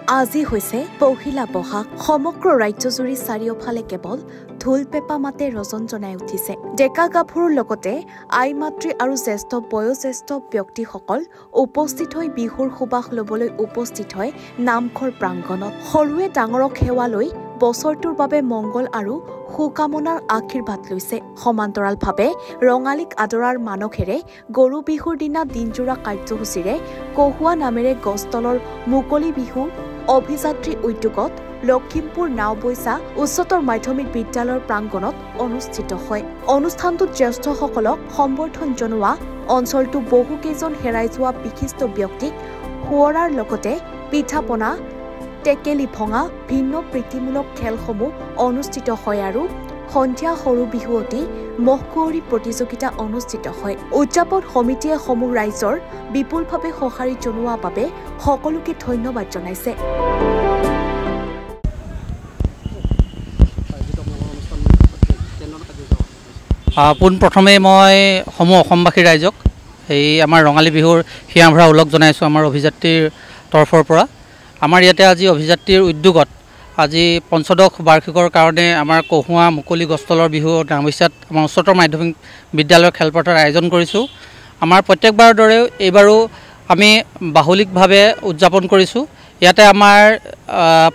আজি হৈছে পহিলা বহাগ সমগ্ৰ ৰাজ্যজুৰি চাৰিওফালে কেৱল ঢোল পেঁপা মাতে ৰজন জনাই উঠিছে ডেকা গাভৰুৰ লগতে আই মাতৃ আৰু জ্যেষ্ঠ বয়োজ্যেষ্ঠ ব্যক্তিসকল উপস্থিত হৈ বিহুৰ সুবাস ল'বলৈ উপস্থিত হয় নামঘৰ প্ৰাংগণত সৰুৱে ডাঙৰক সেৱা লৈ বছৰটোৰ বাবে মংগল আৰু সুকামনাৰ আশীৰ্বাদ লৈছে সমান্তৰালভাৱে ৰঙালীক আদৰাৰ মানসেৰে গৰু বিহুৰ দিনা দিনজোৰা কাৰ্যসূচীৰে কহুৱা নামেৰে গছতলৰ মুকলি বিহু অভিযাত্ৰী উদ্যোগত লখিমপুৰ নাওবৈচা উচ্চতৰ মাধ্যমিক বিদ্যালয়ৰ প্ৰাংগণত অনুষ্ঠিত হয় অনুষ্ঠানটোত জ্যেষ্ঠসকলক সম্বৰ্ধন জনোৱা অঞ্চলটো বহুকেইজন হেৰাই যোৱা বিশিষ্ট ব্যক্তিক শুৱৰাৰ লগতে পিঠাপনা টেকেলি ভঙা ভিন্ন প্ৰীতিমূলক খেলসমূহ অনুষ্ঠিত হয় আৰু সন্ধিয়া সৰু বিহুৱতী মহকুঁৱৰী প্ৰতিযোগিতা অনুষ্ঠিত হয় উদযাপন সমিতিয়ে সমূহ ৰাইজৰ বিপুলভাৱে সঁহাৰি জনোৱাৰ বাবে সকলোকে ধন্যবাদ জনাইছে পোনপ্ৰথমে মই সমূহ অসমবাসী ৰাইজক এই আমাৰ ৰঙালী বিহুৰ হিয়াভৰা ওলগ জনাইছোঁ আমাৰ অভিযাত্ৰীৰ তৰফৰ পৰা আমাৰ ইয়াতে আজি অভিযাত্ৰীৰ উদ্যোগত আজি পঞ্চদশ বাৰ্ষিকৰ কাৰণে আমাৰ কহুৱা মুকলি গছতলৰ বিহু নাওবৈচাত আমাৰ উচ্চতৰ মাধ্যমিক বিদ্যালয়ৰ খেলপথাৰ আয়োজন কৰিছোঁ আমাৰ প্ৰত্যেকবাৰৰ দৰে এইবাৰো আমি বাহুলিকভাৱে উদযাপন কৰিছোঁ ইয়াতে আমাৰ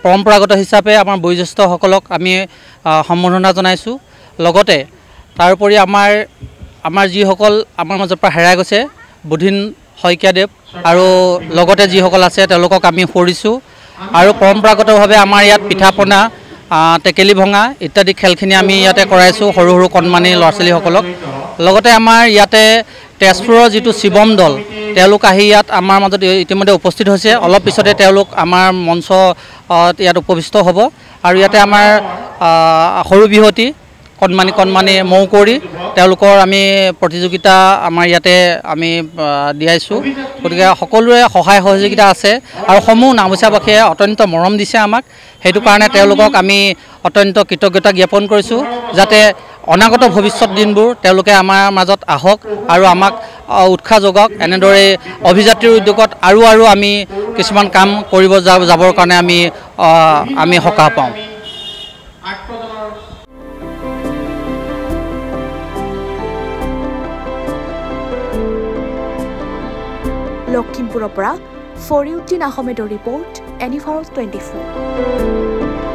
পৰম্পৰাগত হিচাপে আমাৰ বয়োজ্যেষ্ঠসকলক আমি সম্বৰ্ধনা জনাইছোঁ লগতে তাৰোপৰি আমাৰ যিসকল আমাৰ মাজৰ পৰা হেৰাই গৈছে বুধিন শইকীয়াদেৱ আৰু লগতে যিসকল আছে তেওঁলোকক আমি সুঁৱৰিছোঁ আৰু পৰম্পৰাগতভাৱে আমাৰ ইয়াত পিঠাপনা টেকেলি ভঙা ইত্যাদি খেলখিনি আমি ইয়াতে কৰাইছোঁ সৰু সৰু কণমানি ল'ৰা ছোৱালীসকলক লগতে আমাৰ ইয়াতে তেজপুৰৰ যিটো শিৱম দল তেওঁলোক আহি ইয়াত আমাৰ মাজত ইতিমধ্যে উপস্থিত হৈছে অলপ পিছতে তেওঁলোক আমাৰ মঞ্চ ইয়াত উপবিষ্ট হ'ব আৰু ইয়াতে আমাৰ সৰু বিহুৱতী কণমানি মৌকুঁৱৰী তেওঁলোকৰ আমি প্ৰতিযোগিতা আমাৰ ইয়াতে আমি দিয়াইছোঁ গতিকে সকলোৰে সহায় সহযোগিতা আছে আৰু সমূহ নাওবৈচাবাসীয়ে অত্যন্ত মৰম দিছে আমাক সেইটো কাৰণে তেওঁলোকক আমি অত্যন্ত কৃতজ্ঞতা জ্ঞাপন কৰিছোঁ যাতে অনাগত ভৱিষ্যত দিনবোৰ তেওঁলোকে আমাৰ মাজত আহক আৰু আমাক উৎসাহ যোগাওক এনেদৰে অভিযাত্ৰীৰ উদ্যোগত আৰু আমি কিছুমান কাম কৰিব যাবৰ কাৰণে আমি সকাহ পাওঁ লখিমপুৰৰ পৰা ফৰিউদ্দিন আহমেদৰ ৰিপৰ্ট NE24